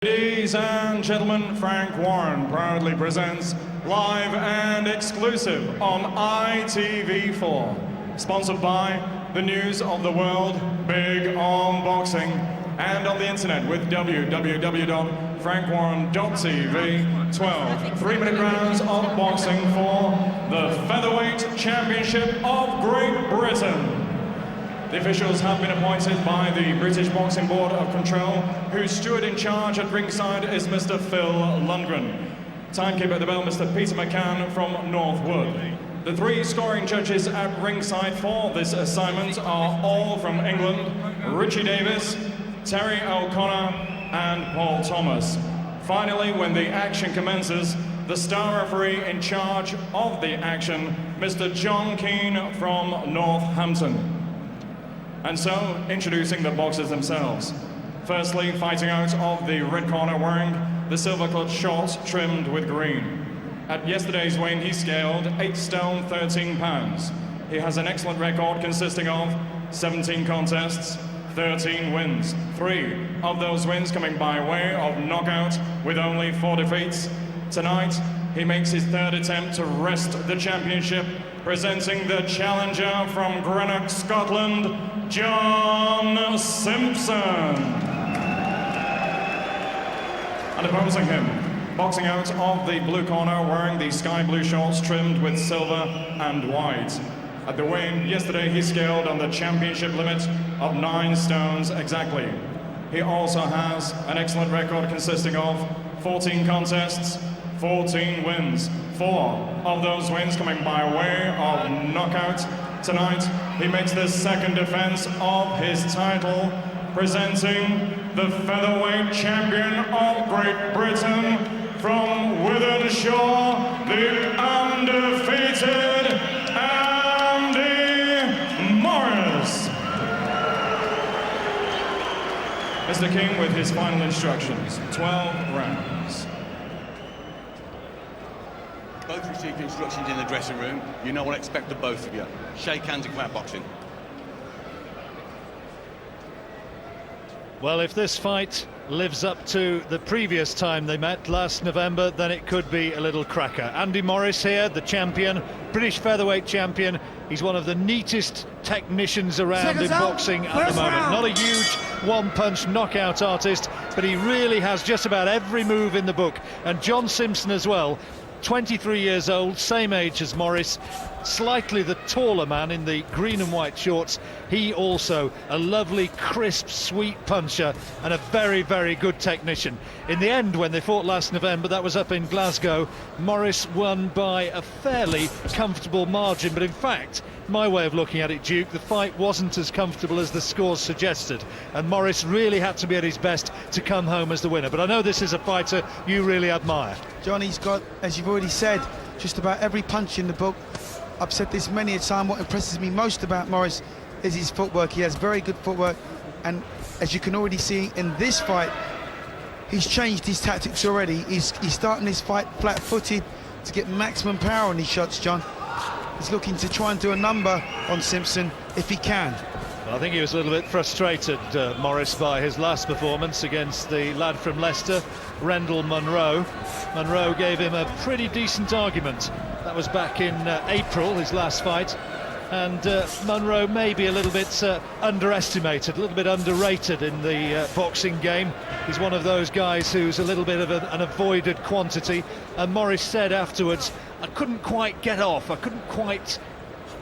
Ladies and gentlemen, Frank Warren proudly presents live and exclusive on ITV4, sponsored by the News of the World, Big on Boxing, and on the internet with www.frankwarren.tv. 12 3-minute rounds of boxing for the Featherweight Championship of Great Britain. The officials have been appointed by the British Boxing Board of Control, whose steward in charge at ringside is Mr. Phil Lundgren. Timekeeper at the bell, Mr. Peter McCann from Northwood. The three scoring judges at ringside for this assignment are all from England: Richie Davis, Terry O'Connor, and Paul Thomas. Finally, when the action commences, the star referee in charge of the action, Mr. John Keane from Northampton. And so, introducing the boxers themselves. Firstly, fighting out of the red corner, wearing the silver-cut shorts trimmed with green. At yesterday's weighing, he scaled 8 stone 13 pounds. He has an excellent record consisting of 17 contests, 13 wins. 3 of those wins coming by way of knockout, with only 4 defeats. Tonight, he makes his third attempt to wrest the championship, presenting the challenger from Greenock, Scotland, John Simpson. And opposing him, boxing out of the blue corner, wearing the sky blue shorts trimmed with silver and white. At the weigh-in yesterday, he scaled on the championship limit of 9 stones exactly. He also has an excellent record consisting of 14 contests, 14 wins. 4 of those wins coming by way of knockout. Tonight, he makes the second defense of his title, presenting the Featherweight Champion of Great Britain from Wythenshawe, the undefeated Andy Morris. Mr. King with his final instructions, 12 rounds. Both received instructions in the dressing room. You know what I expect of both of you. Shake hands and come out boxing. Well, if this fight lives up to the previous time they met last November, then it could be a little cracker. Andy Morris here, the champion, British featherweight champion. He's one of the neatest technicians around in boxing at the moment. Not a huge one-punch knockout artist, but he really has just about every move in the book. And John Simpson as well. 23 years old, same age as Morris, slightly the taller man in the green and white shorts. He also a lovely, crisp, sweet puncher and a very, very good technician. In the end, when they fought last November, that was up in Glasgow, Morris won by a fairly comfortable margin, but in fact, my way of looking at it, Duke, the fight wasn't as comfortable as the scores suggested, and Morris really had to be at his best to come home as the winner. But I know this is a fighter you really admire. Johnny's got, as you've already said, just about every punch in the book. I've said this many a time, what impresses me most about Morris is his footwork. He has very good footwork, and as you can already see in this fight, he's changed his tactics already. He's starting this fight flat-footed to get maximum power on his shots, John. He's looking to try and do a number on Simpson if he can. Well, I think he was a little bit frustrated, Morris, by his last performance against the lad from Leicester, Rendell Munro. Munro gave him a pretty decent argument. That was back in April, his last fight. And Munro may be a little bit underestimated, a little bit underrated in the boxing game. He's one of those guys who's a little bit of an avoided quantity. And Morris said afterwards, I couldn't quite get off, I couldn't quite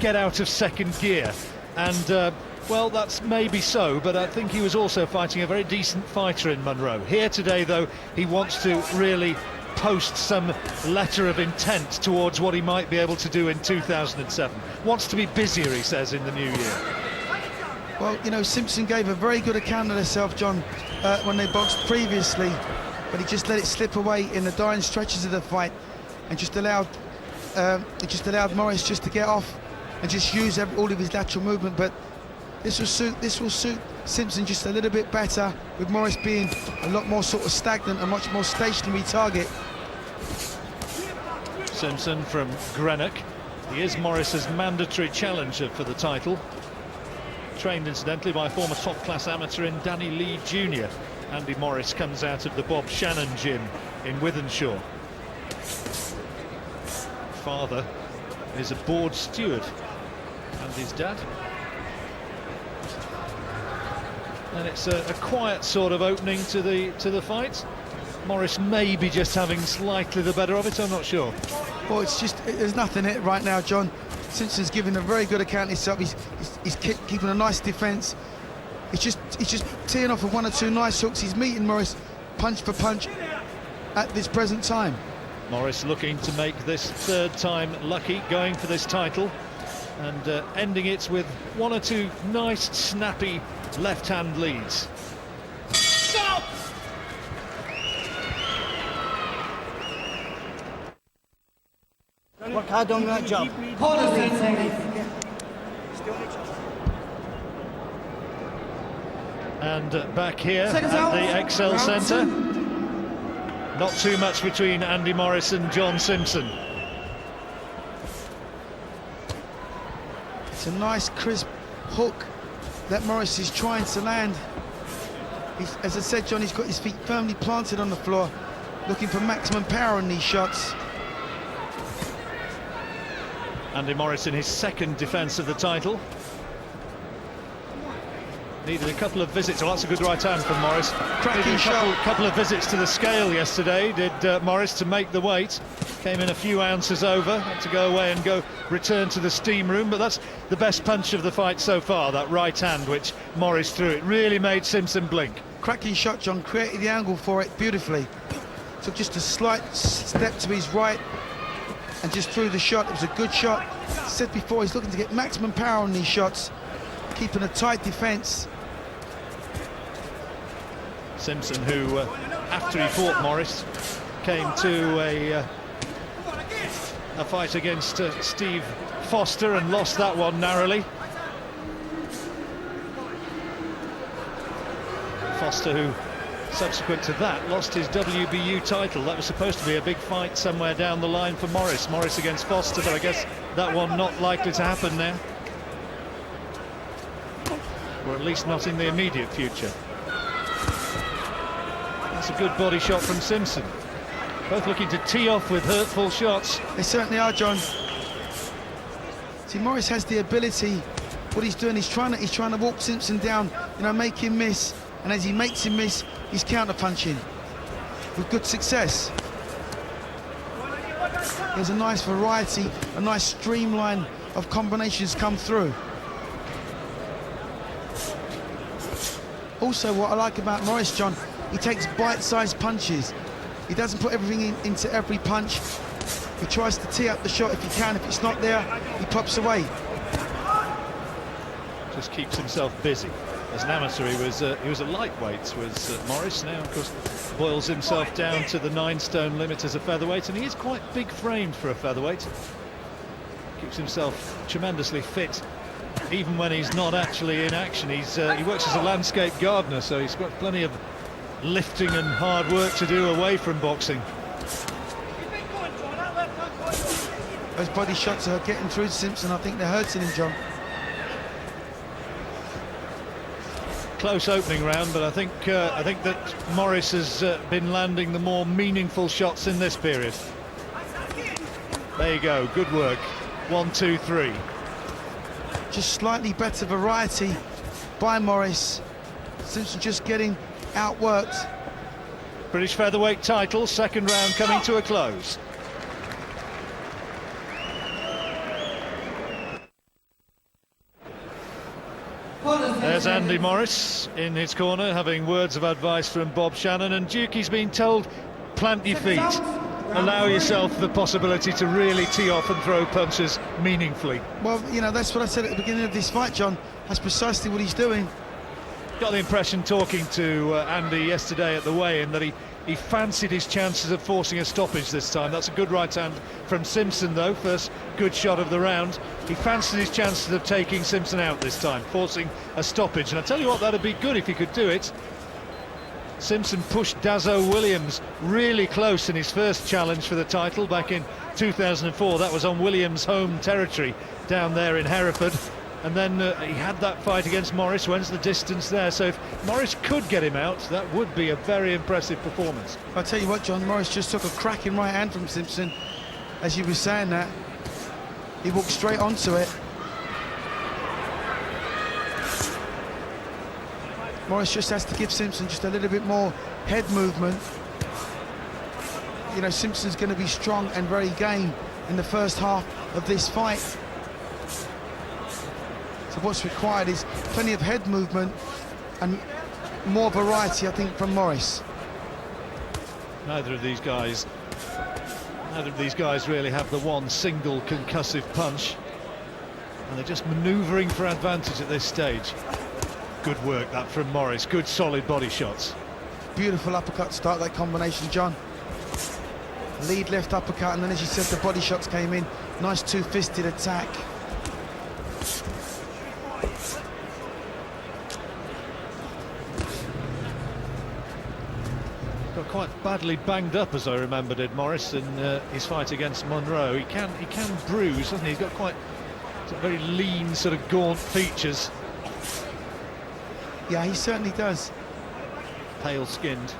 get out of second gear. And well, that's maybe so, but I think he was also fighting a very decent fighter in Munro. Here today, though, he wants to really post some letter of intent towards what he might be able to do in 2007. Wants to be busier, he says, in the new year. Well, you know, Simpson gave a very good account of himself, John, when they boxed previously, but he just let it slip away in the dying stretches of the fight and just allowed Morris just to get off and just use all of his lateral movement. But this will suit Simpson just a little bit better, with Morris being a lot more sort of stagnant, a much more stationary target. Simpson from Greenock. He is Morris's mandatory challenger for the title. Trained incidentally by former top-class amateur in Danny Lee Jr. Andy Morris comes out of the Shannonsgym in Wythenshawe. Father is a board steward, and his dad. And it's a quiet sort of opening to the fight. Morris may be just having slightly the better of it, I'm not sure. Well, it's just, there's nothing in it right now, John. Simpson's giving a very good account of himself. He's keeping a nice defence. He's just teeing off with one or two nice hooks. He's meeting Morris punch for punch at this present time. Morris looking to make this third time lucky, going for this title, and ending it with one or two nice, snappy left-hand leads. Stop! Work hard on that job. And back here at the Excel Centre, not too much between Andy Morris and John Simpson. It's a nice crisp hook that Morris is trying to land. As I said, John, he's got his feet firmly planted on the floor, looking for maximum power in these shots. Andy Morris in his second defence of the title. Needed a couple of visits. Oh, that's a good right hand from Morris. Cracking shot. Couple of visits to the scale yesterday, did Morris, to make the weight. Came in a few ounces over, had to go away and return to the steam room, but that's the best punch of the fight so far, that right hand which Morris threw. It really made Simpson blink. Cracking shot, John, created the angle for it beautifully. Took just a slight step to his right and just threw the shot. It was a good shot. Said before, he's looking to get maximum power on these shots, keeping a tight defence. Simpson, who after he fought Morris, came to a fight against Steve Foster and lost that one narrowly. Foster, who subsequent to that lost his WBU title. That was supposed to be a big fight somewhere down the line for Morris. Morris against Foster, but I guess that one not likely to happen now, or at least not in the immediate future. That's a good body shot from Simpson. Both looking to tee off with hurtful shots. They certainly are, John. See, Morris has the ability. What he's doing, he's trying to walk Simpson down, you know, make him miss, and as he makes him miss, he's counter-punching with good success. There's a nice variety, a nice streamline of combinations come through. Also, what I like about Morris, John, he takes bite-sized punches. He doesn't put everything into every punch. He tries to tee up the shot if he can. If it's not there, he pops away. Just keeps himself busy. As an amateur, he was a lightweight, was Morris. Now, of course, boils himself down to the 9-stone limit as a featherweight, and he is quite big-framed for a featherweight. Keeps himself tremendously fit, even when he's not actually in action. He works as a landscape gardener, so he's got plenty of lifting and hard work to do away from boxing. Those body shots are getting through to Simpson. I think they're hurting him, John. Close opening round, but I think that Morris has been landing the more meaningful shots in this period. There you go, good work. 1, 2, 3. Just slightly better variety by Morris. Simpson just getting outworked. British featherweight title, second round coming to a close. There's Andy Morris in his corner, having words of advice from Bob Shannon, and Dukey's been told, plant your feet, allow yourself the possibility to really tee off and throw punches meaningfully. Well, you know, that's what I said at the beginning of this fight, John. That's precisely what he's doing. Got the impression, talking to Andy yesterday at the weigh-in, that he fancied his chances of forcing a stoppage this time. That's a good right hand from Simpson, though. First good shot of the round. He fancied his chances of taking Simpson out this time, forcing a stoppage. And I tell you what, that'd be good if he could do it. Simpson pushed Dazzo Williams really close in his first challenge for the title back in 2004. That was on Williams' home territory down there in Hereford. and then he had that fight against Morris. When's the distance there? So if Morris could get him out, that would be a very impressive performance. I'll tell you what, John, Morris just took a cracking right hand from Simpson. As you were saying that, he walked straight onto it. Morris just has to give Simpson just a little bit more head movement. You know, Simpson's going to be strong and very game in the first half of this fight. So what's required is plenty of head movement and more variety, I think, from Morris. Neither of these guys really have the one single concussive punch, and they're just manoeuvring for advantage at this stage. Good work that from Morris, good solid body shots. Beautiful uppercut to start that combination, John. Lead left uppercut, and then, as you said, the body shots came in. Nice two-fisted attack. Got quite badly banged up, as I remember, did Morris in his fight against Monroe. He can bruise, doesn't he? He's got quite very lean, sort of gaunt features. Yeah, he certainly does. Pale-skinned.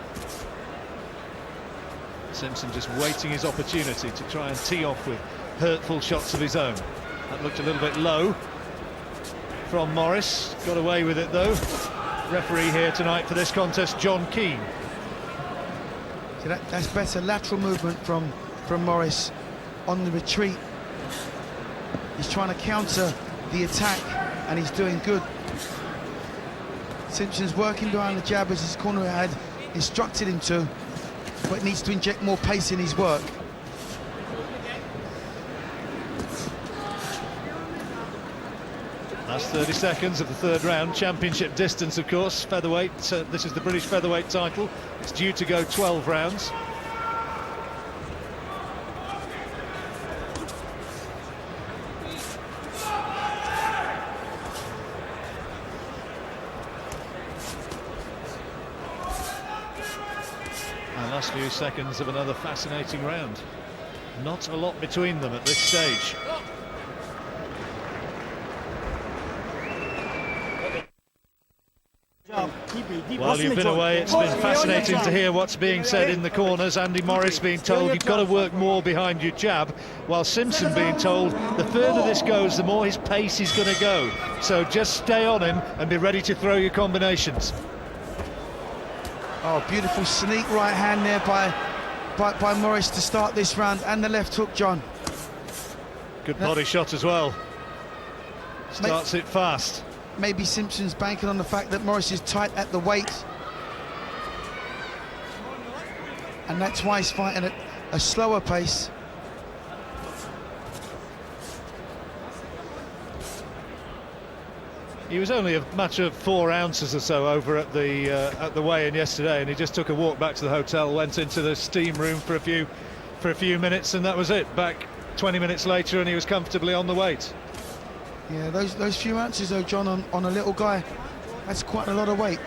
Simpson just waiting his opportunity to try and tee off with hurtful shots of his own. That looked a little bit low from Morris. Got away with it, though. Referee here tonight for this contest, John Keane. So that's better lateral movement from Morris on the retreat. He's trying to counter the attack, and he's doing good. Simpson's working behind the jab as his corner had instructed him to, but needs to inject more pace in his work. Last 30 seconds of the third round. Championship distance, of course, featherweight. This is the British featherweight title. It's due to go 12 rounds. And last few seconds of another fascinating round. Not a lot between them at this stage. While you've been away, it's been fascinating to hear what's being said in the corners. Andy Morris being told you've got to work more behind your jab, while Simpson being told the further this goes, the more his pace is going to go. So just stay on him and be ready to throw your combinations. Oh, beautiful sneak right hand there by Morris to start this round, and the left hook, John. Good body shot as well. Starts it fast. Maybe Simpson's banking on the fact that Morris is tight at the weight, and that's why he's fighting at a slower pace. He was only a matter of 4 ounces or so over at the weigh-in yesterday, and he just took a walk back to the hotel, went into the steam room for a few minutes, and that was it. Back 20 minutes later, and he was comfortably on the weight. Yeah, those few ounces though, John, on a little guy, that's quite a lot of weight.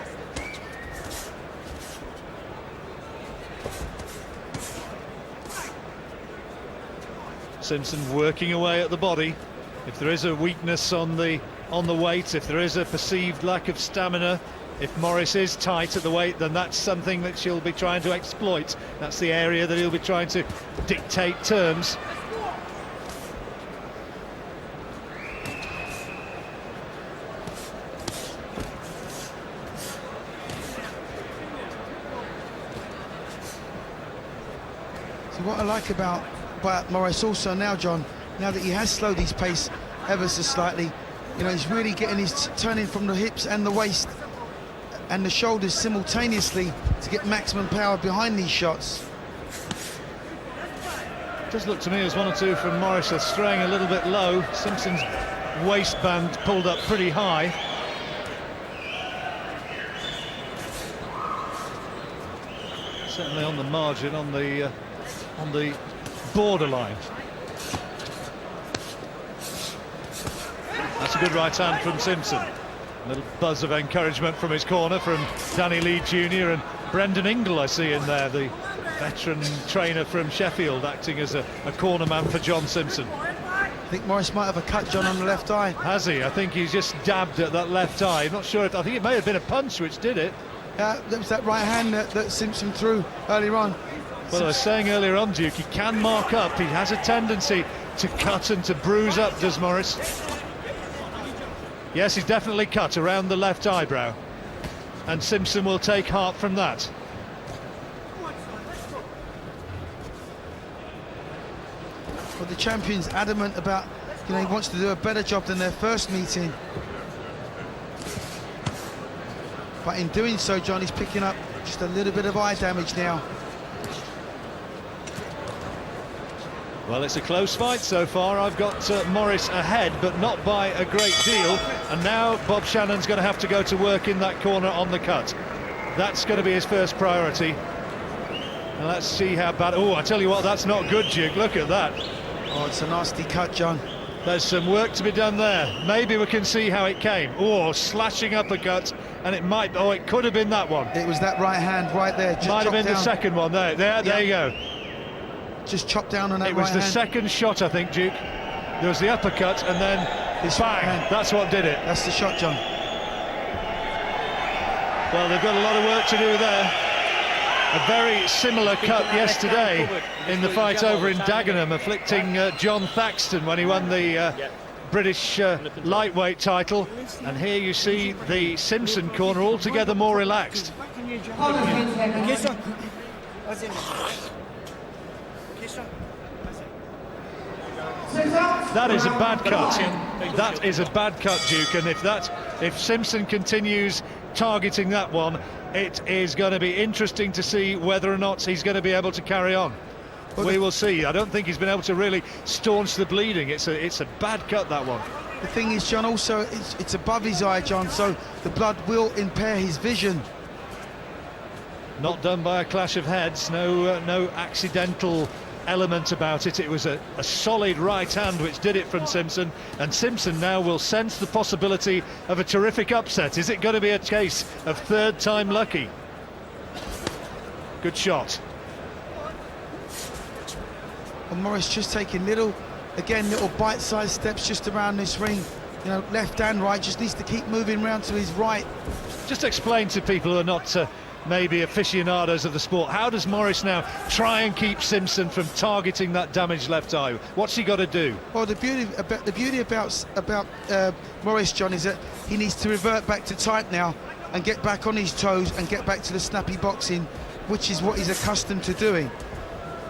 Simpson working away at the body. If there is a weakness on the weight, if there is a perceived lack of stamina, if Morris is tight at the weight, then that's something that she'll be trying to exploit. That's the area that he'll be trying to dictate terms. What I like about Morris also now, John, now that he has slowed his pace ever so slightly, you know, he's really getting his turning from the hips and the waist and the shoulders simultaneously to get maximum power behind these shots. Does look to me as one or two from Morris are straying a little bit low. Simpson's waistband pulled up pretty high. Certainly on the margin, on the borderline. That's a good right hand from Simpson. A little buzz of encouragement from his corner, from Danny Lee Jr. and Brendan Ingle I see in there, the veteran trainer from Sheffield, acting as a corner man for John Simpson. I think Morris might have a cut, John, on the left eye. Has he? I think he's just dabbed at that left eye. I'm not sure if, I think it may have been a punch which did it. That was that right hand that Simpson threw earlier on. Well, I was saying earlier on, Duke, he can mark up. He has a tendency to cut and to bruise up, does Morris. Yes, he's definitely cut around the left eyebrow. And Simpson will take heart from that. Well, the champion's adamant about, he wants to do a better job than their first meeting. But in doing so, John, he's picking up just a little bit of eye damage now. Well, it's a close fight so far. I've got Morris ahead, but not by a great deal. And now Bob Shannon's going to have to go to work in that corner on the cut. That's going to be his first priority. And let's see how bad... Oh, I tell you what, that's not good, Duke. Look at that. Oh, it's a nasty cut, John. There's some work to be done there. Maybe we can see how it came. Oh, slashing uppercut, and it might... Oh, it could have been that one. It was that right hand right there. Just might have been down. the second one. There you go. Just chopped down on that It was right the hand. second shot, I think, Duke. There was the uppercut, and then This bang, hand. that's what did it. That's the shot, John. Well, they've got a lot of work to do there. A very similar cut yesterday in the fight over in Dagenham, afflicting John Thaxton when he won the British lightweight title. And here you see the Simpson corner altogether more relaxed. That is a bad cut. That is a bad cut, Duke. And if Simpson continues targeting that one, it is going to be interesting to see whether or not he's going to be able to carry on. Well, we will see. I don't think he's been able to really staunch the bleeding. It's a bad cut, that one. The thing is, John, also it's above his eye, John, so the blood will impair his vision. Not done by a clash of heads. No accidental element about it. It was a solid right hand which did it from Simpson, and Simpson now will sense the possibility of a terrific upset. Is it going to be a case of third time lucky? Good shot. And Morris just taking little bite-sized steps just around this ring. Left and right, just needs to keep moving round to his right. Just explain to people who are not maybe aficionados of the sport, how does Morris now try and keep Simpson from targeting that damaged left eye? What's he got to do? Well, the beauty about Morris, John, is that he needs to revert back to type now and get back on his toes and get back to the snappy boxing, which is what he's accustomed to doing.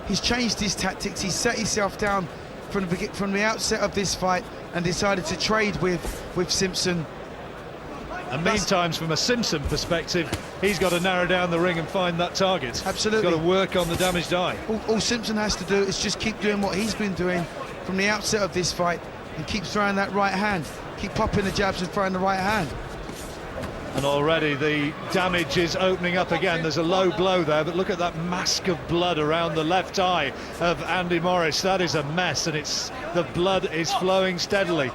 He's changed his tactics. He's set himself down from the outset of this fight and decided to trade with Simpson. And meantime, from a Simpson perspective, he's got to narrow down the ring and find that target. Absolutely. He's got to work on the damaged eye. All Simpson has to do is just keep doing what he's been doing from the outset of this fight and keep throwing that right hand. Keep popping the jabs and throwing the right hand. And already the damage is opening up again. There's a low blow there, but look at that mask of blood around the left eye of Andy Morris. That is a mess, and the blood is flowing steadily.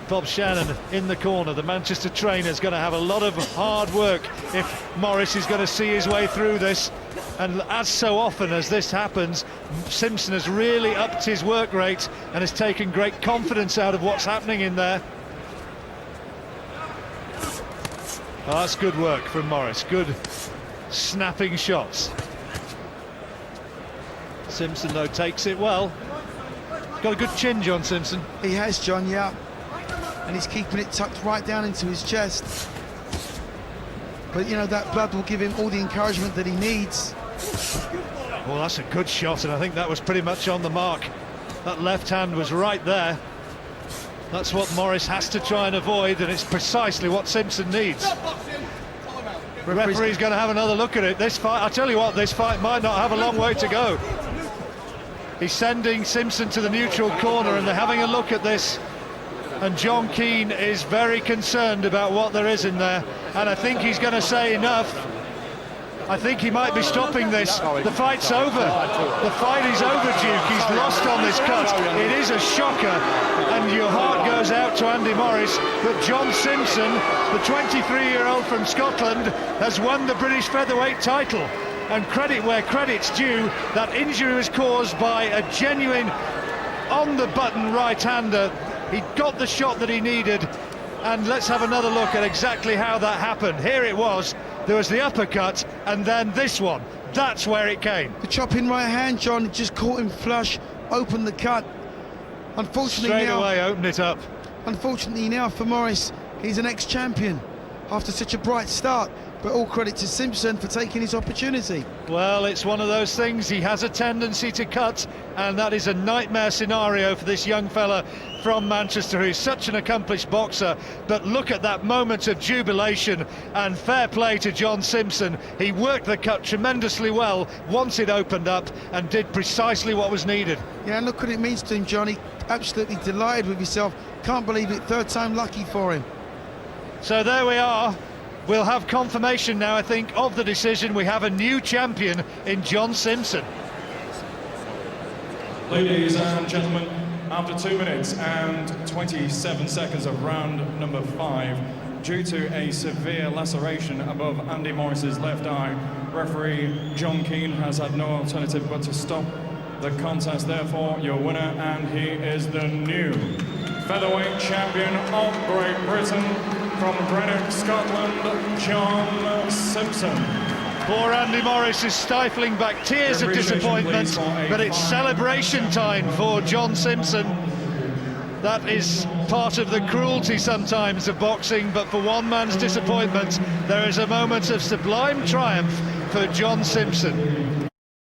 Bob Shannon in the corner. The Manchester trainer is going to have a lot of hard work if Morris is going to see his way through this. And as so often as this happens, Simpson has really upped his work rate and has taken great confidence out of what's happening in there. Oh, that's good work from Morris. Good snapping shots. Simpson, though, takes it well. Got a good chin, John Simpson. He has, John, yeah. And he's keeping it tucked right down into his chest. But, that blood will give him all the encouragement that he needs. Well, that's a good shot, and I think that was pretty much on the mark. That left hand was right there. That's what Morris has to try and avoid, and it's precisely what Simpson needs. The referee's going to have another look at it. This fight, I tell you what, this fight might not have a long way to go. He's sending Simpson to the neutral corner, and they're having a look at this. And John Keane is very concerned about what there is in there, and I think he's going to say enough. I think he might be stopping this. The fight's over. The fight is over, Duke. He's lost on this cut. It is a shocker, and your heart goes out to Andy Morris. But John Simpson, the 23-year-old from Scotland, has won the British featherweight title. And credit where credit's due, that injury was caused by a genuine on the button right-hander. He got the shot that he needed, and let's have another look at exactly how that happened. Here it was, there was the uppercut, and then this one. That's where it came. The chopping right hand, John, just caught him flush, opened the cut. Unfortunately Straight now, away, open it up. unfortunately now for Morris, he's an ex-champion after such a bright start. But all credit to Simpson for taking his opportunity. Well, it's one of those things. He has a tendency to cut, and that is a nightmare scenario for this young fella from Manchester, who's such an accomplished boxer. But look at that moment of jubilation, and fair play to John Simpson. He worked the cut tremendously well once it opened up and did precisely what was needed. Yeah, and look what it means to him, Johnny. Absolutely delighted with himself. Can't believe it, third time lucky for him. So there we are. We'll have confirmation now, I think, of the decision. We have a new champion in John Simpson. Ladies and gentlemen, after 2 minutes and 27 seconds of round number 5, due to a severe laceration above Andy Morris's left eye, referee John Keane has had no alternative but to stop the contest. Therefore, your winner, and he is the new featherweight champion of Great Britain, from Greenock, Scotland, John Simpson. Poor Andy Morris is stifling back tears of disappointment, but it's celebration time for John Simpson. That is part of the cruelty sometimes of boxing, but for one man's disappointment, there is a moment of sublime triumph for John Simpson.